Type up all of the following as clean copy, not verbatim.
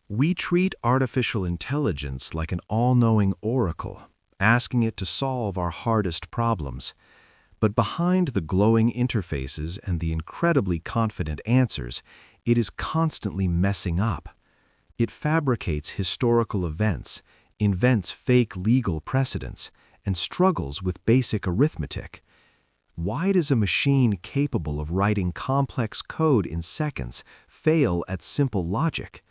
We treat artificial intelligence like an all-knowing oracle, asking it to solve our hardest problems. But behind the glowing interfaces and the incredibly confident answers, it is constantly messing up. It fabricates historical events, invents fake legal precedents, and struggles with basic arithmetic. Why does a machine capable of writing complex code in seconds fail at simple logic?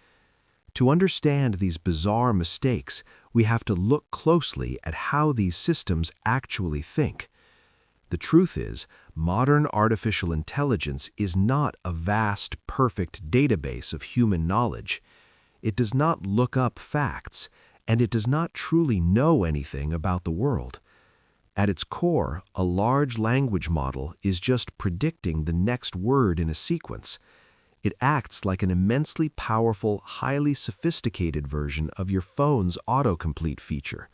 To understand these bizarre mistakes, we have to look closely at how these systems actually think. The truth is, modern artificial intelligence is not a vast, perfect database of human knowledge. It does not look up facts, and it does not truly know anything about the world. At its core, a large language model is just predicting the next word in a sequence. It acts like an immensely powerful, highly sophisticated version of your phone's autocomplete feature.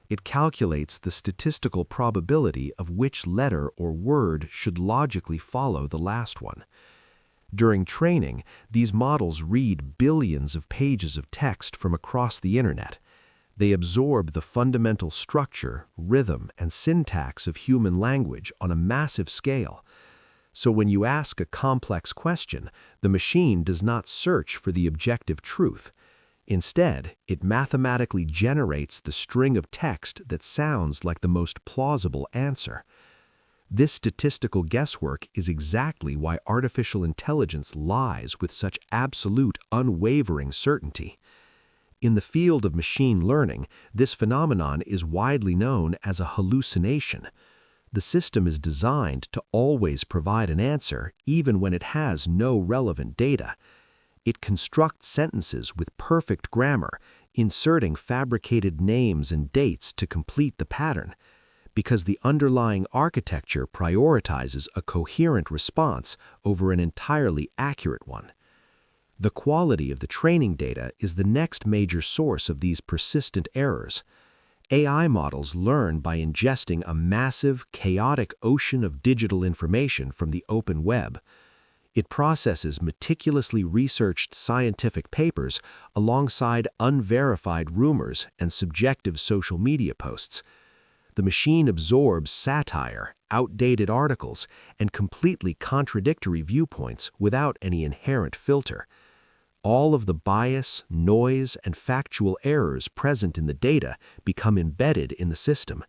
It calculates the statistical probability of which letter or word should logically follow the last one. During training, these models read billions of pages of text from across the internet. They absorb the fundamental structure, rhythm, and syntax of human language on a massive scale. So when you ask a complex question, the machine does not search for the objective truth. Instead, it mathematically generates the string of text that sounds like the most plausible answer. This statistical guesswork is exactly why artificial intelligence lies with such absolute, unwavering certainty. In the field of machine learning, this phenomenon is widely known as a hallucination. The system is designed to always provide an answer, even when it has no relevant data. It constructs sentences with perfect grammar, inserting fabricated names and dates to complete the pattern. Because the underlying architecture prioritizes a coherent response over an entirely accurate one. The quality of the training data is the next major source of these persistent errors. AI models learn by ingesting a massive, chaotic ocean of digital information from the open web. It processes meticulously researched scientific papers alongside unverified rumors and subjective social media posts. The machine absorbs satire, outdated articles, and completely contradictory viewpoints without any inherent filter. All of the bias, noise, and factual errors present in the data become embedded in the system.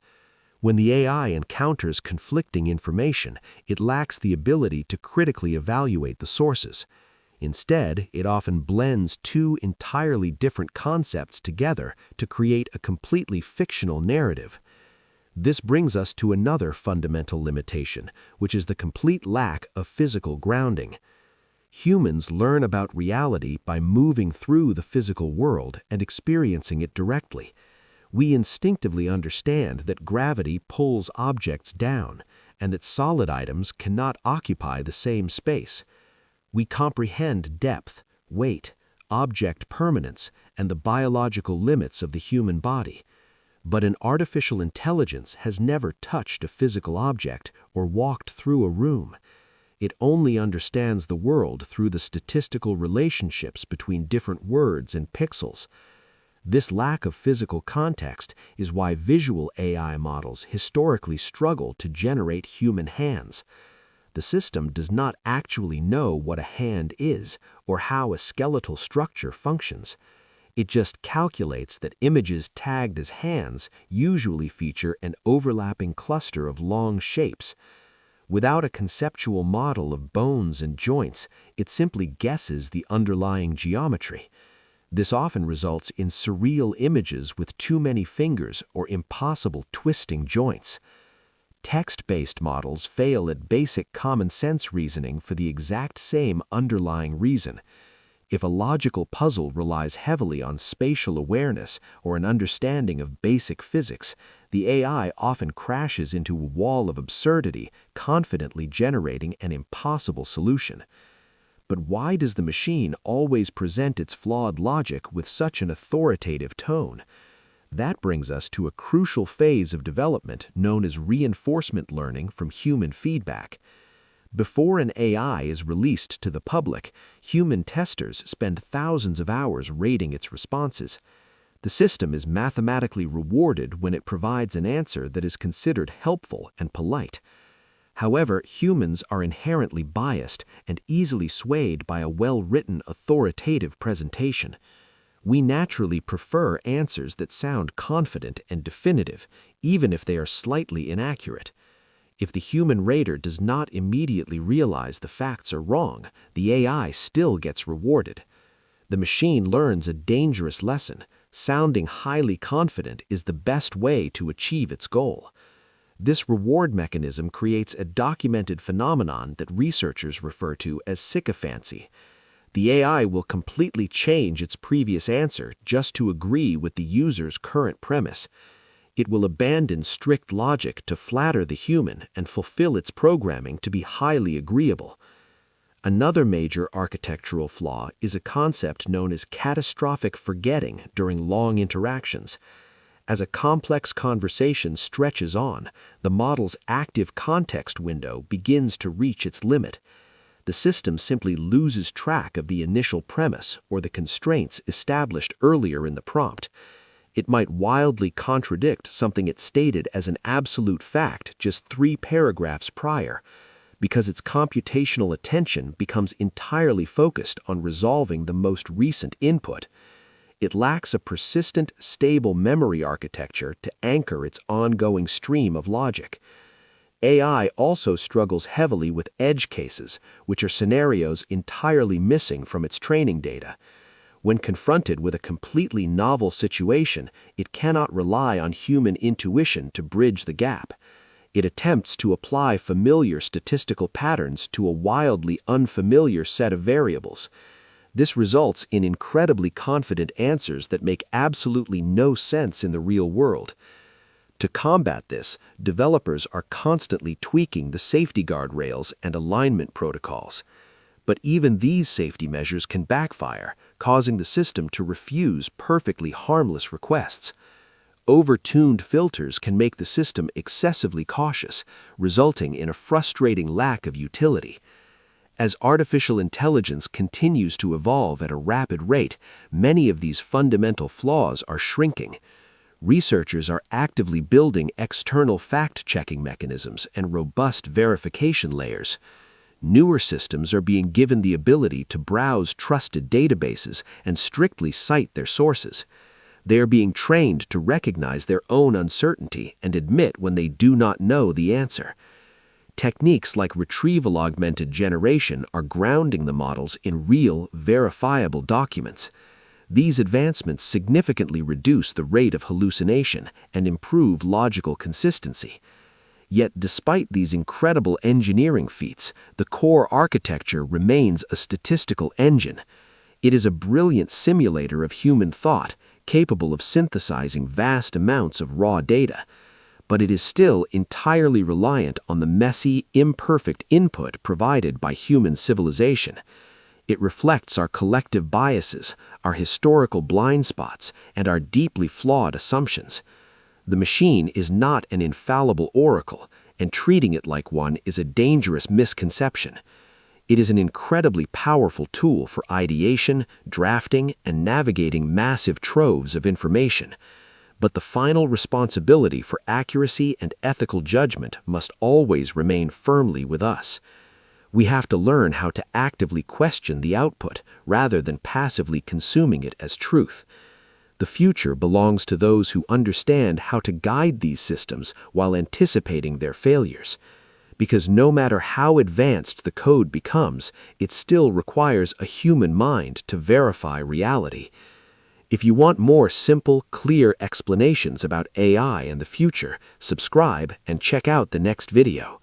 When the AI encounters conflicting information, it lacks the ability to critically evaluate the sources. Instead, it often blends two entirely different concepts together to create a completely fictional narrative. This brings us to another fundamental limitation, which is the complete lack of physical grounding. Humans learn about reality by moving through the physical world and experiencing it directly. We instinctively understand that gravity pulls objects down and that solid items cannot occupy the same space. We comprehend depth, weight, object permanence, and the biological limits of the human body. But an artificial intelligence has never touched a physical object or walked through a room. It only understands the world through the statistical relationships between different words and pixels. This lack of physical context is why visual AI models historically struggle to generate human hands. The system does not actually know what a hand is or how a skeletal structure functions. It just calculates that images tagged as hands usually feature an overlapping cluster of long shapes. Without a conceptual model of bones and joints, it simply guesses the underlying geometry. This often results in surreal images with too many fingers or impossible twisting joints. Text-based models fail at basic common sense reasoning for the exact same underlying reason. If a logical puzzle relies heavily on spatial awareness or an understanding of basic physics, the AI often crashes into a wall of absurdity, confidently generating an impossible solution. But why does the machine always present its flawed logic with such an authoritative tone? That brings us to a crucial phase of development known as reinforcement learning from human feedback. Before an AI is released to the public, human testers spend thousands of hours rating its responses. The system is mathematically rewarded when it provides an answer that is considered helpful and polite. However, humans are inherently biased and easily swayed by a well-written, authoritative presentation. We naturally prefer answers that sound confident and definitive, even if they are slightly inaccurate. If the human rater does not immediately realize the facts are wrong, the AI still gets rewarded. The machine learns a dangerous lesson. Sounding highly confident is the best way to achieve its goal. This reward mechanism creates a documented phenomenon that researchers refer to as sycophancy. The AI will completely change its previous answer just to agree with the user's current premise. It will abandon strict logic to flatter the human and fulfill its programming to be highly agreeable. Another major architectural flaw is a concept known as catastrophic forgetting during long interactions. As a complex conversation stretches on, the model's active context window begins to reach its limit. The system simply loses track of the initial premise or the constraints established earlier in the prompt. It might wildly contradict something it stated as an absolute fact just 3 paragraphs prior, because its computational attention becomes entirely focused on resolving the most recent input. It lacks a persistent, stable memory architecture to anchor its ongoing stream of logic. AI also struggles heavily with edge cases, which are scenarios entirely missing from its training data. When confronted with a completely novel situation, it cannot rely on human intuition to bridge the gap. It attempts to apply familiar statistical patterns to a wildly unfamiliar set of variables. This results in incredibly confident answers that make absolutely no sense in the real world. To combat this, developers are constantly tweaking the safety guardrails and alignment protocols. But even these safety measures can backfire, causing the system to refuse perfectly harmless requests. Over-tuned filters can make the system excessively cautious, resulting in a frustrating lack of utility. As artificial intelligence continues to evolve at a rapid rate, many of these fundamental flaws are shrinking. Researchers are actively building external fact-checking mechanisms and robust verification layers. Newer systems are being given the ability to browse trusted databases and strictly cite their sources. They are being trained to recognize their own uncertainty and admit when they do not know the answer. Techniques like retrieval-augmented generation are grounding the models in real, verifiable documents. These advancements significantly reduce the rate of hallucination and improve logical consistency. Yet despite these incredible engineering feats, the core architecture remains a statistical engine. It is a brilliant simulator of human thought, capable of synthesizing vast amounts of raw data. But it is still entirely reliant on the messy, imperfect input provided by human civilization. It reflects our collective biases, our historical blind spots, and our deeply flawed assumptions. The machine is not an infallible oracle, and treating it like one is a dangerous misconception. It is an incredibly powerful tool for ideation, drafting, and navigating massive troves of information. But the final responsibility for accuracy and ethical judgment must always remain firmly with us. We have to learn how to actively question the output rather than passively consuming it as truth. The future belongs to those who understand how to guide these systems while anticipating their failures. Because no matter how advanced the code becomes, it still requires a human mind to verify reality. If you want more simple, clear explanations about AI and the future, subscribe and check out the next video.